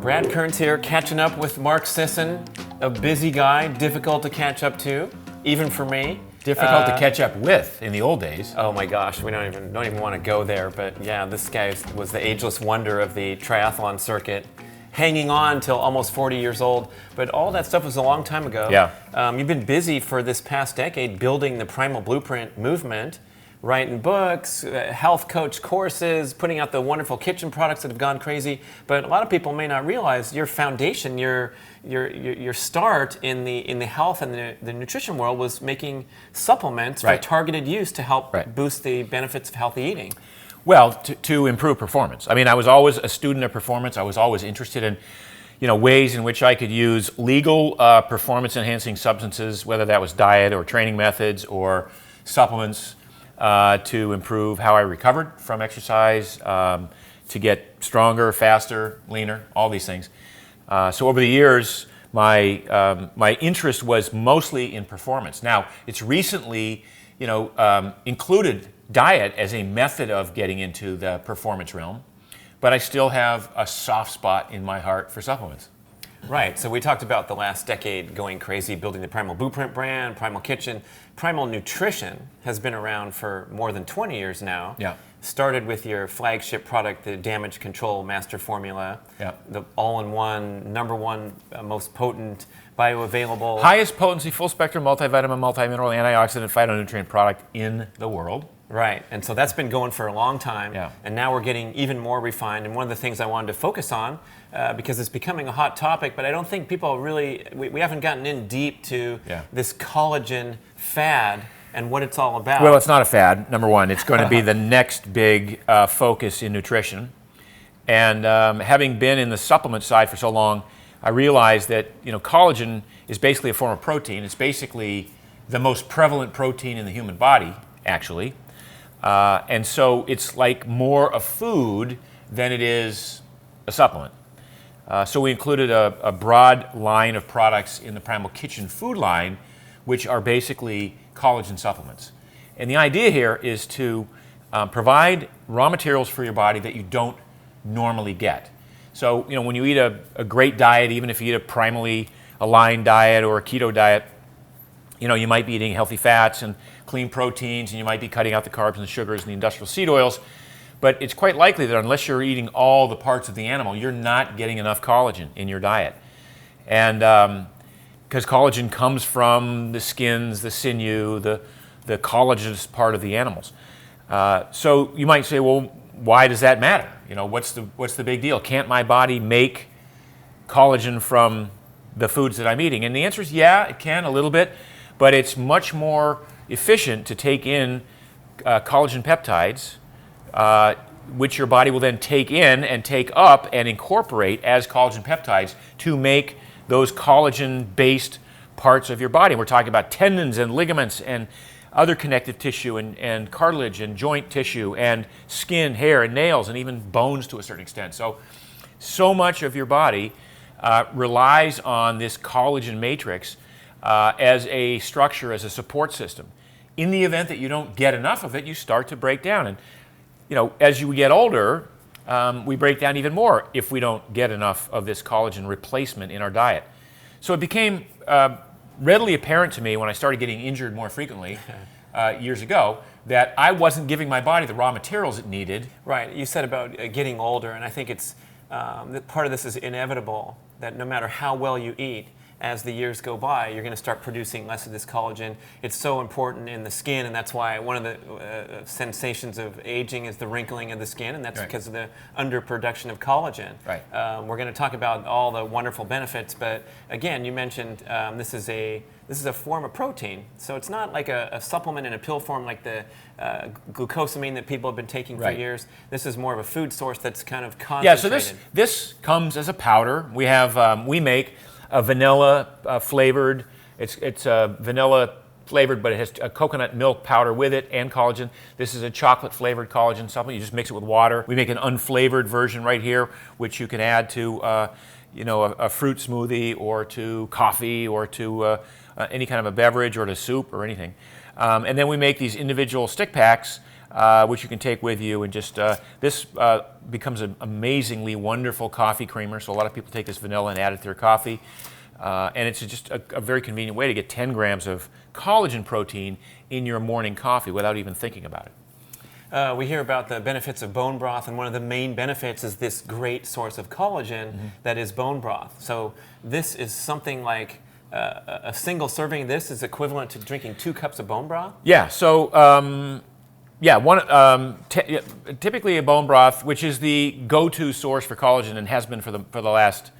Brad Kearns here, catching up with Mark Sisson, a busy guy, difficult to catch up to, even for me. Difficult to catch up with in the old days. Oh my gosh, we don't even want to go there. But yeah, this guy was the ageless wonder of the triathlon circuit, hanging on till almost 40 years old. But all that stuff was a long time ago. Yeah. You've been busy for this past decade building the Primal Blueprint movement, writing books, health coach courses, putting out the wonderful kitchen products that have gone crazy. But a lot of people may not realize your foundation, your start in the health and the nutrition world was making supplements for targeted use to help boost the benefits of healthy eating. Well, to improve performance. I mean, I was always a student of performance. I was always interested in, ways in which I could use legal performance-enhancing substances, whether that was diet or training methods or supplements, to improve how I recovered from exercise, to get stronger, faster, leaner, all these things. So over the years, my interest was mostly in performance. Now, it's recently, included diet as a method of getting into the performance realm, but I still have a soft spot in my heart for supplements. Right, so we talked about the last decade going crazy, building the Primal Blueprint brand, Primal Kitchen. Primal Nutrition has been around for more than 20 years now. Yeah. Started with your flagship product, the Damage Control Master Formula. Yeah. The all-in-one, number one, most potent, bioavailable. Highest potency, full spectrum, multivitamin, multimineral, antioxidant, phytonutrient product in the world. Right, and so that's been going for a long time, and now we're getting even more refined. And one of the things I wanted to focus on, because it's becoming a hot topic, but I don't think people really, we haven't gotten in deep to this collagen fad and what it's all about. Well, it's not a fad, number one. It's going to be the next big focus in nutrition. And having been in the supplement side for so long, I realized that collagen is basically a form of protein. It's basically the most prevalent protein in the human body, actually. And so it's like more a food than it is a supplement. So we included a broad line of products in the Primal Kitchen food line, which are basically collagen supplements. And the idea here is to provide raw materials for your body that you don't normally get. So when you eat a great diet, even if you eat a primally aligned diet or a keto diet, you might be eating healthy fats and clean proteins, and you might be cutting out the carbs and the sugars and the industrial seed oils. But it's quite likely that unless you're eating all the parts of the animal, you're not getting enough collagen in your diet. And because collagen comes from the skins, the sinew, the collagenous part of the animals. So you might say, well, why does that matter? What's the big deal? Can't my body make collagen from the foods that I'm eating? And the answer is yeah, it can a little bit, but it's much more efficient to take in collagen peptides, which your body will then take in and take up and incorporate as collagen peptides to make those collagen-based parts of your body. And we're talking about tendons and ligaments and other connective tissue and cartilage and joint tissue and skin, hair, and nails, and even bones to a certain extent. So much of your body relies on this collagen matrix as a structure, as a support system. In the event that you don't get enough of it, you start to break down. And as you get older, we break down even more if we don't get enough of this collagen replacement in our diet. So it became readily apparent to me when I started getting injured more frequently years ago that I wasn't giving my body the raw materials it needed. Right. You said about getting older, and I think it's part of this is inevitable, that no matter how well you eat, as the years go by, you're going to start producing less of this collagen. It's so important in the skin, and that's why one of the sensations of aging is the wrinkling of the skin, and that's because of the underproduction of collagen. Right. We're going to talk about all the wonderful benefits, but again, you mentioned this is a form of protein, so it's not like a supplement in a pill form like the glucosamine that people have been taking for years. This is more of a food source that's kind of concentrated. Yeah, so this comes as a powder. We have we make a vanilla flavored. It's vanilla flavored, but it has a coconut milk powder with it and collagen. This is a chocolate flavored collagen supplement. You just mix it with water. We make an unflavored version right here, which you can add to a fruit smoothie or to coffee or to any kind of a beverage or to soup or anything. And then we make these individual stick packs which you can take with you, and just this becomes an amazingly wonderful coffee creamer. So a lot of people take this vanilla and add it to their coffee, and it's just a very convenient way to get 10 grams of collagen protein in your morning coffee without even thinking about it. We hear about the benefits of bone broth, and one of the main benefits is this great source of collagen that is bone broth. So this is something like a single serving of this is equivalent to drinking 2 cups of bone broth? Yeah, so typically a bone broth, which is the go-to source for collagen and has been for the last,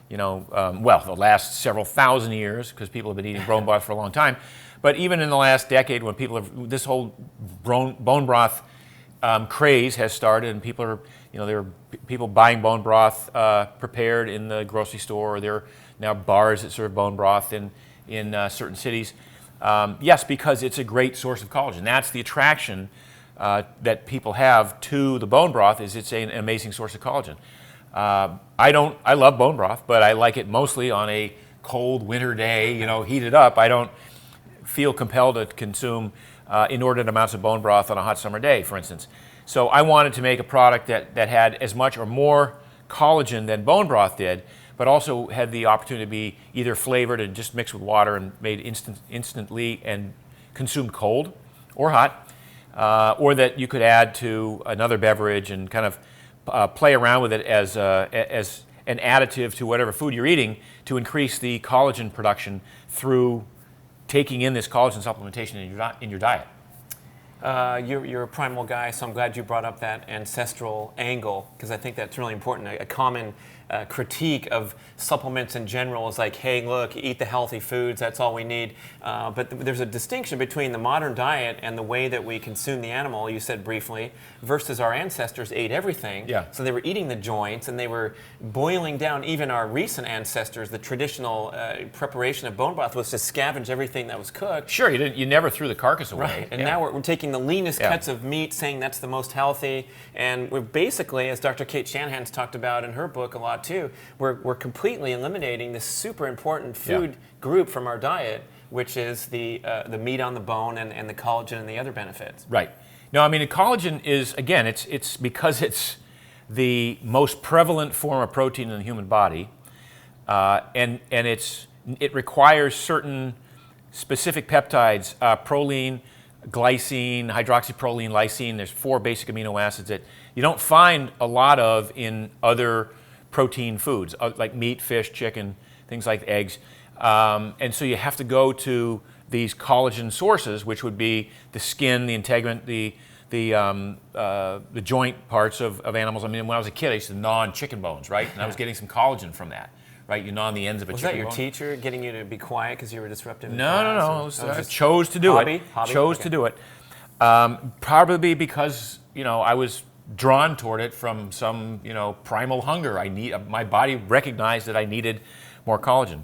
the last several thousand years, because people have been eating bone broth for a long time. But even in the last decade, when this whole bone broth craze has started, and people are, there are people buying bone broth prepared in the grocery store, or there are now bars that serve bone broth in certain cities. Yes, because it's a great source of collagen. That's the attraction that people have to the bone broth, is it's an amazing source of collagen. I love bone broth, but I like it mostly on a cold winter day, heated up. I don't feel compelled to consume inordinate amounts of bone broth on a hot summer day, for instance. So I wanted to make a product that had as much or more collagen than bone broth did, but also had the opportunity to be either flavored and just mixed with water and made instantly and consumed cold or hot, or that you could add to another beverage and kind of play around with it as an additive to whatever food you're eating to increase the collagen production through taking in this collagen supplementation in your diet. You're a primal guy, so I'm glad you brought up that ancestral angle, because I think that's really important. A common critique of supplements in general is like, hey, look, eat the healthy foods, that's all we need. But there's a distinction between the modern diet and the way that we consume the animal, you said briefly, versus our ancestors ate everything. Yeah. So they were eating the joints, and they were boiling down. Even our recent ancestors, the traditional preparation of bone broth was to scavenge everything that was cooked. Sure, you never threw the carcass away. Right, and now we're taking the leanest cuts of meat, saying that's the most healthy, and we're basically, as Dr. Kate Shanahan's talked about in her book a lot too, we're completely eliminating this super important food group from our diet, which is the meat on the bone and the collagen and the other benefits. Right. No, I mean, collagen is, again, it's because it's the most prevalent form of protein in the human body, and it requires certain specific peptides, proline, glycine, hydroxyproline, lysine. There's 4 basic amino acids that you don't find a lot of in other protein foods, like meat, fish, chicken, things like eggs. And so you have to go to these collagen sources, which would be the skin, the integument, the joint parts of animals. I mean, when I was a kid, I used to gnaw on chicken bones, right? And I was getting some collagen from that, right? You gnaw on the ends of a chicken bone. Was that your teacher getting you to be quiet because you were disruptive? No. I chose to do it. To do it. Probably because, I was drawn toward it from some, primal hunger. My body recognized that I needed more collagen.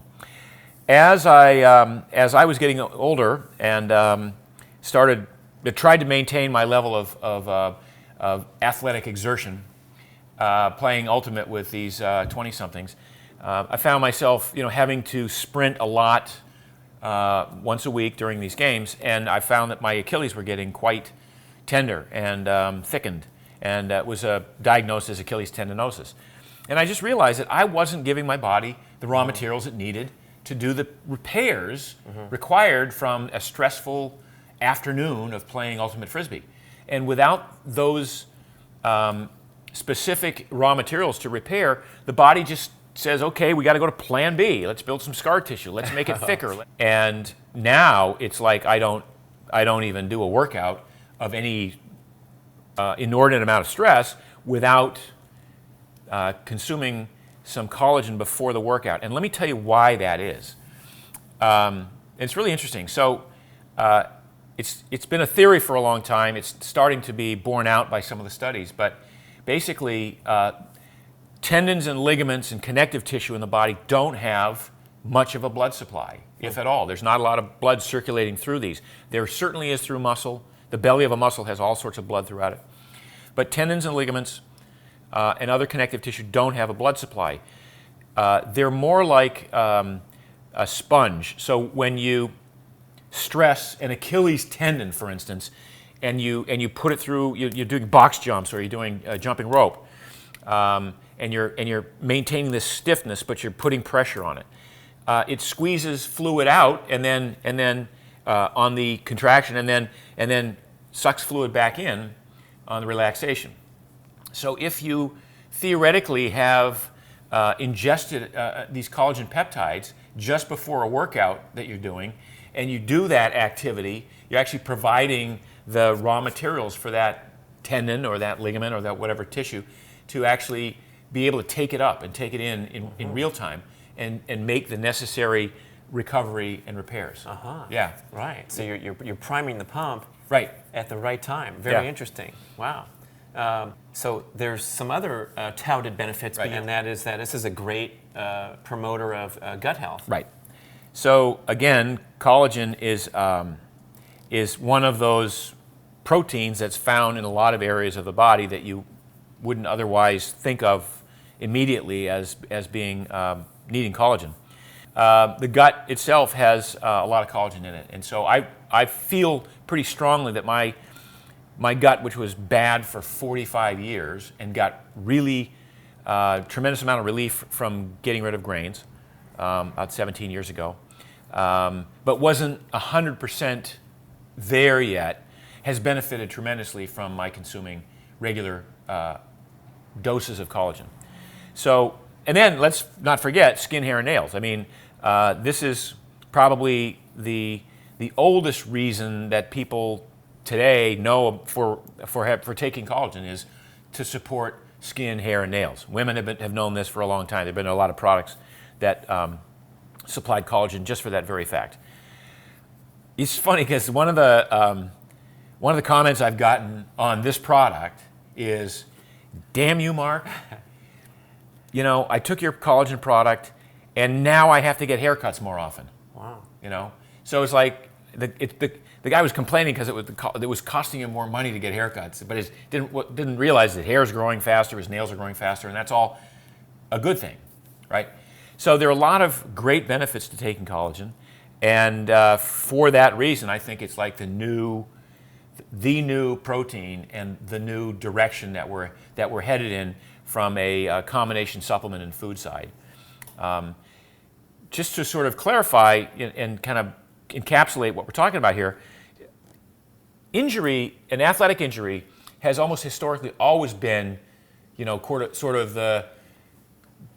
As I was getting older and tried to maintain my level of athletic exertion, playing ultimate with these 20-somethings, I found myself, having to sprint a lot once a week during these games, and I found that my Achilles were getting quite tender and thickened, and was diagnosed as Achilles tendinosis. And I just realized that I wasn't giving my body the raw materials it needed to do the repairs required from a stressful afternoon of playing ultimate frisbee. And without those specific raw materials to repair, the body just says, okay, we got to go to plan B. Let's build some scar tissue. Let's make it thicker. And now it's like I don't even do a workout of any inordinate amount of stress without consuming some collagen before the workout. And let me tell you why that is. It's really interesting. So it's been a theory for a long time. It's starting to be borne out by some of the studies. But basically, tendons and ligaments and connective tissue in the body don't have much of a blood supply, if at all. There's not a lot of blood circulating through these. There certainly is through muscle. The belly of a muscle has all sorts of blood throughout it. But tendons and ligaments and other connective tissue don't have a blood supply. They're more like a sponge. So when you stress an Achilles tendon, for instance, and you put it through. You're doing box jumps or you're doing jumping rope, and you're maintaining this stiffness, but you're putting pressure on it. It squeezes fluid out, and then on the contraction, and then sucks fluid back in on the relaxation. So if you theoretically have ingested these collagen peptides just before a workout that you're doing, and you do that activity, you're actually providing the raw materials for that tendon or that ligament or that whatever tissue to actually be able to take it up and take it in real time and make the necessary recovery and repairs. Yeah. Right. So you're priming the pump Right. at the right time. Very Yeah. interesting. Wow. So there's some other touted benefits Right. beyond that. Is that this is a great promoter of gut health. Right. So again, collagen is one of those proteins that's found in a lot of areas of the body that you wouldn't otherwise think of immediately as being needing collagen. The gut itself has a lot of collagen in it, and so I feel pretty strongly that my gut, which was bad for 45 years and got really tremendous amount of relief from getting rid of grains about 17 years ago, but wasn't 100% there yet, has benefited tremendously from my consuming regular doses of collagen. So, and then let's not forget skin, hair, and nails. I mean, this is probably the oldest reason that people today know for taking collagen is to support skin, hair, and nails. Women have known this for a long time. There have been a lot of products that supplied collagen just for that very fact. It's funny because one of the comments I've gotten on this product is, "Damn you, Mark! You know, I took your collagen product, and now I have to get haircuts more often." Wow. You know, so it's like the guy was complaining because it was costing him more money to get haircuts, but he didn't realize that hair is growing faster, his nails are growing faster, and that's all a good thing, right? So there are a lot of great benefits to taking collagen, and for that reason, I think it's like the new protein and the new direction that we're headed in from a combination supplement and food side. Just to sort of clarify and kind of encapsulate what we're talking about here, an athletic injury has almost historically always been, sort of the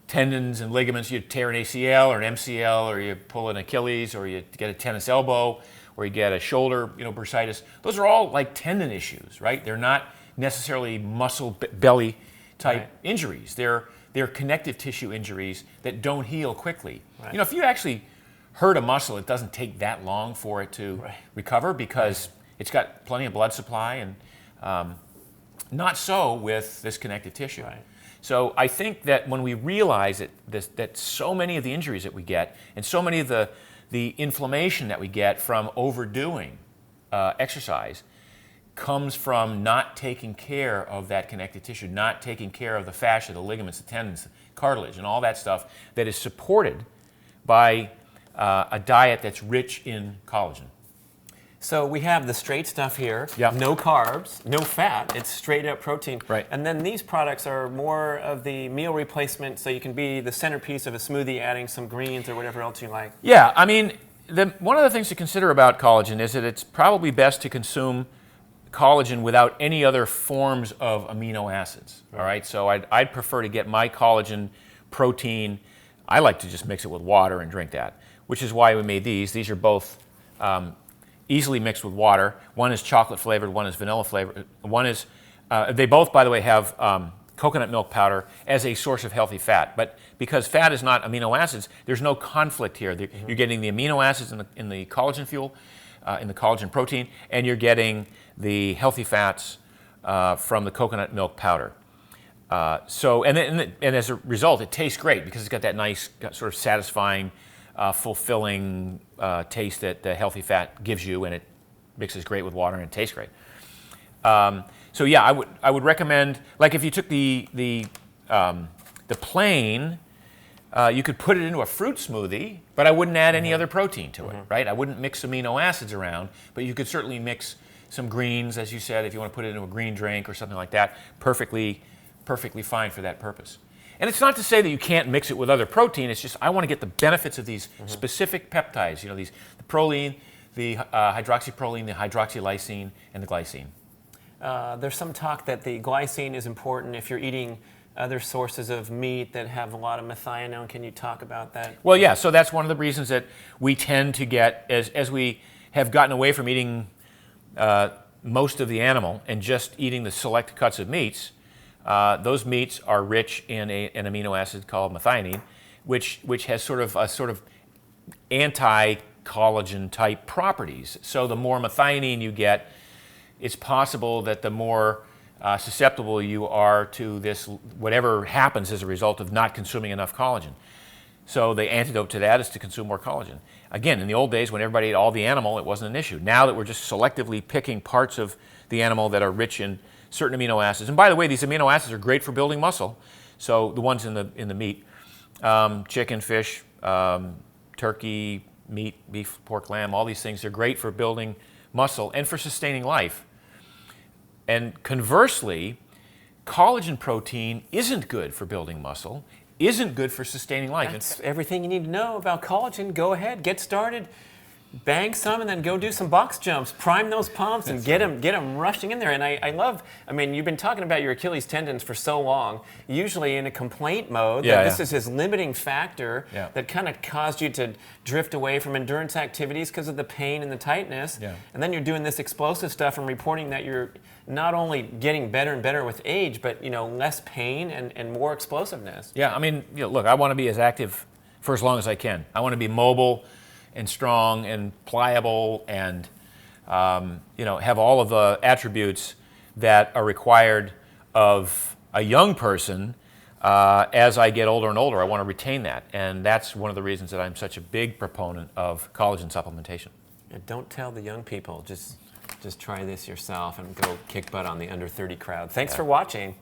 tendons and ligaments. You tear an ACL or an MCL, or you pull an Achilles, or you get a tennis elbow, or you get a shoulder, bursitis. Those are all like tendon issues, right? They're not necessarily muscle belly type injuries. They're connective tissue injuries that don't heal quickly. Right. If you actually hurt a muscle, it doesn't take that long for it to recover because it's got plenty of blood supply, and not so with this connective tissue. Right. So I think that when we realize that so many of the injuries that we get and so many of the inflammation that we get from overdoing exercise comes from not taking care of that connective tissue, not taking care of the fascia, the ligaments, the tendons, the cartilage, and all that stuff that is supported by a diet that's rich in collagen. So we have the straight stuff here, Yep. no carbs, no fat, it's straight up protein. Right. And then these products are more of the meal replacement, so you can be the centerpiece of a smoothie, adding some greens or whatever else you like. Yeah, I mean, one of the things to consider about collagen is that it's probably best to consume collagen without any other forms of amino acids. All right, so I'd prefer to get my collagen protein. I like to just mix it with water and drink that, which is why we made these. These are both easily mixed with water. One is chocolate flavored, one is vanilla flavored. One is, they both, by the way, have coconut milk powder as a source of healthy fat. But because fat is not amino acids, there's no conflict here. You're getting the amino acids in the collagen fuel, in the collagen protein, and you're getting the healthy fats from the coconut milk powder. And as a result, it tastes great because it's got that nice, sort of satisfying, fulfilling taste that the healthy fat gives you, and it mixes great with water and it tastes great. So yeah, I would recommend, like if you took the plain, you could put it into a fruit smoothie, but I wouldn't add any other protein to it, right? I wouldn't mix amino acids around, but you could certainly mix some greens, as you said, if you want to put it into a green drink or something like that, perfectly fine for that purpose. And it's not to say that you can't mix it with other protein. It's just I want to get the benefits of these specific peptides. You know, the proline, the hydroxyproline, the hydroxylysine, and the glycine. There's some talk that the glycine is important if you're eating other sources of meat that have a lot of methionine. Can you talk about that? Well, yeah. So that's one of the reasons that we tend to get, as we have gotten away from eating most of the animal and just eating the select cuts of meats. Those meats are rich in an amino acid called methionine, which has sort of anti-collagen type properties. So the more methionine you get, it's possible that the more susceptible you are to this, whatever happens as a result of not consuming enough collagen. So the antidote to that is to consume more collagen. Again, in the old days when everybody ate all the animal, it wasn't an issue. Now that we're just selectively picking parts of the animal that are rich in certain amino acids. And by the way, these amino acids are great for building muscle. So the ones in the meat, chicken, fish, turkey, meat, beef, pork, lamb, all these things are great for building muscle and for sustaining life. And conversely, collagen protein isn't good for building muscle, isn't good for sustaining life. That's everything you need to know about collagen. Go ahead, get started. Bang some and then go do some box jumps. Prime those pumps and get them rushing in there. And I love, I mean, you've been talking about your Achilles tendons for so long, usually in a complaint mode. This is his limiting factor that kind of caused you to drift away from endurance activities because of the pain and the tightness. And then you're doing this explosive stuff and reporting that you're not only getting better and better with age, but less pain and more explosiveness. Yeah, I mean, look, I want to be as active for as long as I can. I want to be mobile and strong and pliable and have all of the attributes that are required of a young person. As I get older and older, I want to retain that, and that's one of the reasons that I'm such a big proponent of collagen supplementation. And don't tell the young people, just try this yourself and go kick butt on the under 30 crowd. Thanks for watching.